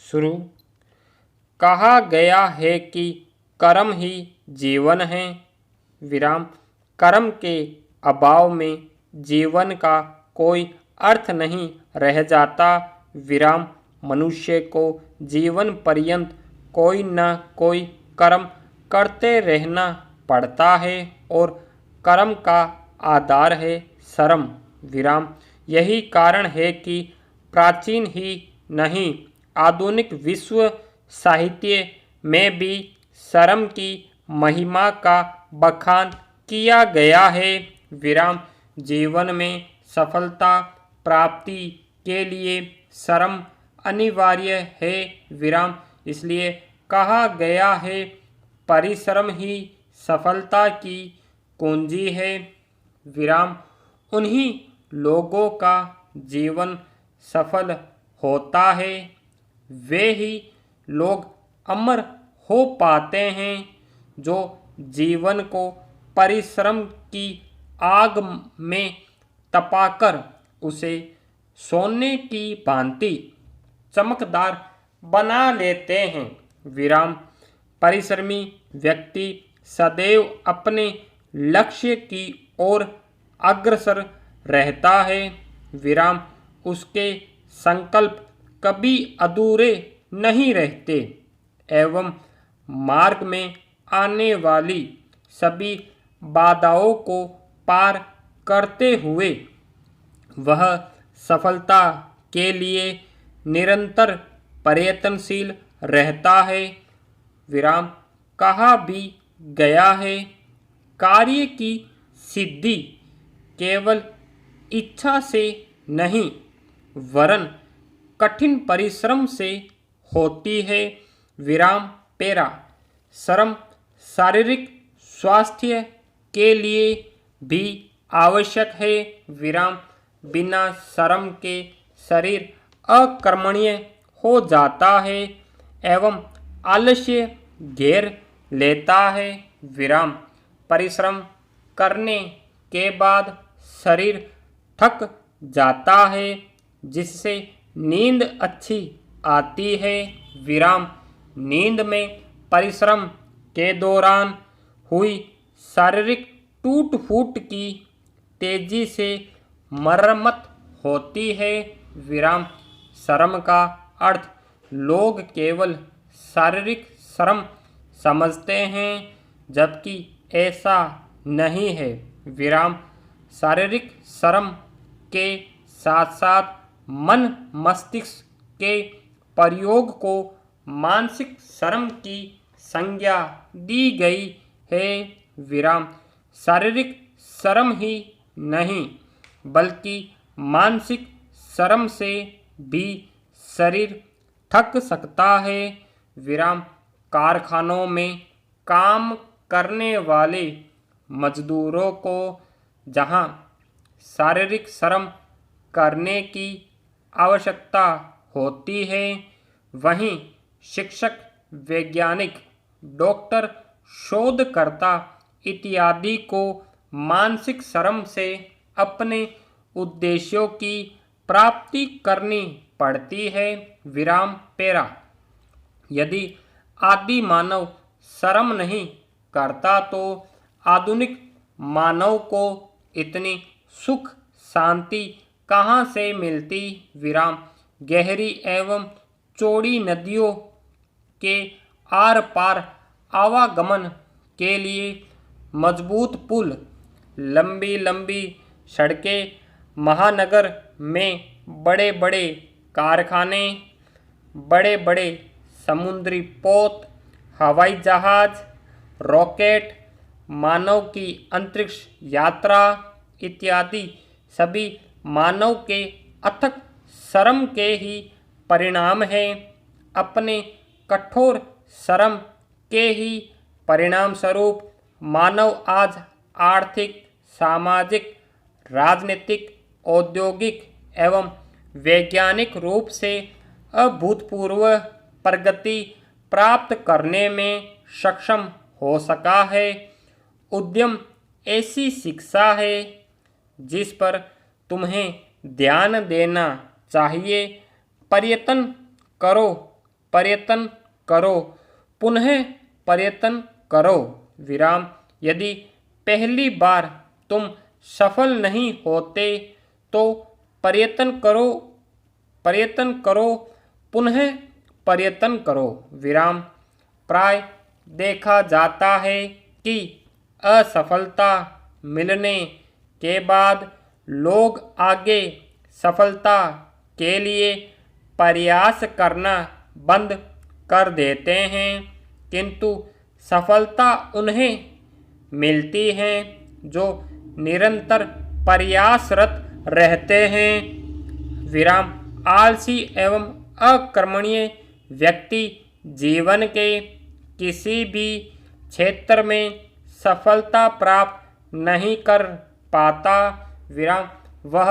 शुरू। कहा गया है कि कर्म ही जीवन है, विराम। कर्म के अभाव में जीवन का कोई अर्थ नहीं रह जाता, विराम। मनुष्य को जीवन पर्यंत कोई न कोई कर्म करते रहना पड़ता है और कर्म का आधार है श्रम, विराम। यही कारण है कि प्राचीन ही नहीं, आधुनिक विश्व साहित्य में भी श्रम की महिमा का बखान किया गया है, विराम। जीवन में सफलता प्राप्ति के लिए श्रम अनिवार्य है, विराम। इसलिए कहा गया है, परिश्रम ही सफलता की कुंजी है, विराम। उन्हीं लोगों का जीवन सफल होता है, वे ही लोग अमर हो पाते हैं जो जीवन को परिश्रम की आग में तपाकर उसे सोने की भांति चमकदार बना लेते हैं, विराम। परिश्रमी व्यक्ति सदैव अपने लक्ष्य की ओर अग्रसर रहता है, विराम। उसके संकल्प कभी अधूरे नहीं रहते एवं मार्ग में आने वाली सभी बाधाओं को पार करते हुए वह सफलता के लिए निरंतर प्रयत्नशील रहता है, विराम। कहा भी गया है, कार्य की सिद्धि केवल इच्छा से नहीं वरन कठिन परिश्रम से होती है, विराम। पेरा। श्रम शारीरिक स्वास्थ्य के लिए भी आवश्यक है, विराम। बिना श्रम के शरीर अकर्मण्य हो जाता है एवं आलस्य घेर लेता है, विराम। परिश्रम करने के बाद शरीर थक जाता है जिससे नींद अच्छी आती है, विराम। नींद में परिश्रम के दौरान हुई शारीरिक टूट फूट की तेजी से मरम्मत होती है, विराम। श्रम का अर्थ लोग केवल शारीरिक श्रम समझते हैं जबकि ऐसा नहीं है, विराम। शारीरिक श्रम के साथ साथ मन मस्तिष्क के प्रयोग को मानसिक श्रम की संज्ञा दी गई है, विराम। शारीरिक श्रम ही नहीं बल्कि मानसिक श्रम से भी शरीर थक सकता है, विराम। कारखानों में काम करने वाले मजदूरों को जहां शारीरिक श्रम करने की आवश्यकता होती है, वहीं शिक्षक, वैज्ञानिक, डॉक्टर, शोधकर्ता इत्यादि को मानसिक श्रम से अपने उद्देश्यों की प्राप्ति करनी पड़ती है, विराम। पेरा। यदि आदि मानव श्रम नहीं करता तो आधुनिक मानव को इतनी सुख शांति कहाँ से मिलती, विराम। गहरी एवं चौड़ी नदियों के आर पार आवागमन के लिए मजबूत पुल, लंबी लंबी सड़कें, महानगर में बड़े बड़े कारखाने, बड़े बड़े समुद्री पोत, हवाई जहाज, रॉकेट, मानव की अंतरिक्ष यात्रा इत्यादि सभी मानव के अथक श्रम के ही परिणाम हैं। अपने कठोर श्रम के ही परिणाम स्वरूप मानव आज आर्थिक, सामाजिक, राजनीतिक, औद्योगिक एवं वैज्ञानिक रूप से अभूतपूर्व प्रगति प्राप्त करने में सक्षम हो सका है। उद्यम ऐसी शिक्षा है जिस पर तुम्हें ध्यान देना चाहिए। प्रयत्न करो, प्रयत्न करो, पुनः प्रयत्न करो। विराम। यदि पहली बार तुम सफल नहीं होते तो प्रयत्न करो, पुनः प्रयत्न करो। विराम। प्राय देखा जाता है कि असफलता मिलने के बाद लोग आगे सफलता के लिए प्रयास करना बंद कर देते हैं, किंतु सफलता उन्हें मिलती है जो निरंतर प्रयासरत रहते हैं। विराम। आलसी एवं अकर्मण्य व्यक्ति जीवन के किसी भी क्षेत्र में सफलता प्राप्त नहीं कर पाता। विराम। वह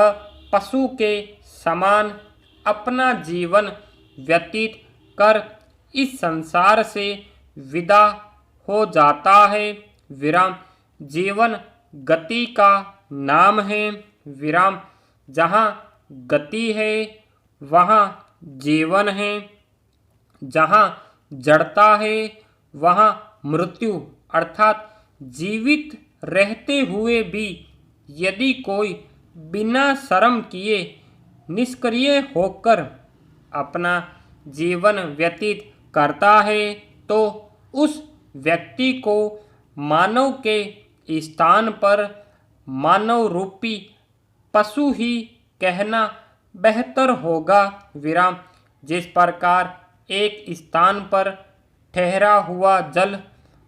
पशु के समान अपना जीवन व्यतीत कर इस संसार से विदा हो जाता है। विराम। जीवन गति का नाम है। विराम। जहाँ गति है वहाँ जीवन है, जहाँ जड़ता है वहाँ मृत्यु अर्थात जीवित रहते हुए भी यदि कोई बिना शर्म किए निष्क्रिय होकर अपना जीवन व्यतीत करता है तो उस व्यक्ति को मानव के स्थान पर मानव रूपी पशु ही कहना बेहतर होगा। विराम। जिस प्रकार एक स्थान पर ठहरा हुआ जल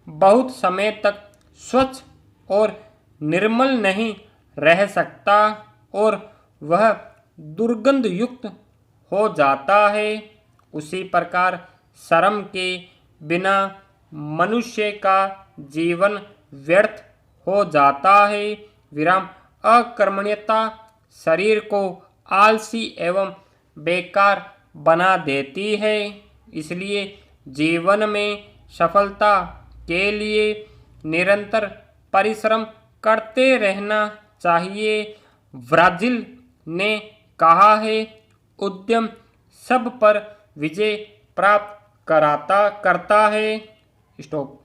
बहुत समय तक स्वच्छ और निर्मल नहीं रह सकता और वह दुर्गंध युक्त हो जाता है, उसी प्रकार शर्म के बिना मनुष्य का जीवन व्यर्थ हो जाता है। विराम। अकर्मण्यता शरीर को आलसी एवं बेकार बना देती है, इसलिए जीवन में सफलता के लिए निरंतर परिश्रम करते रहना चाहिए। ब्राजिल ने कहा है, उद्यम सब पर विजय प्राप्त करता है। स्टॉप।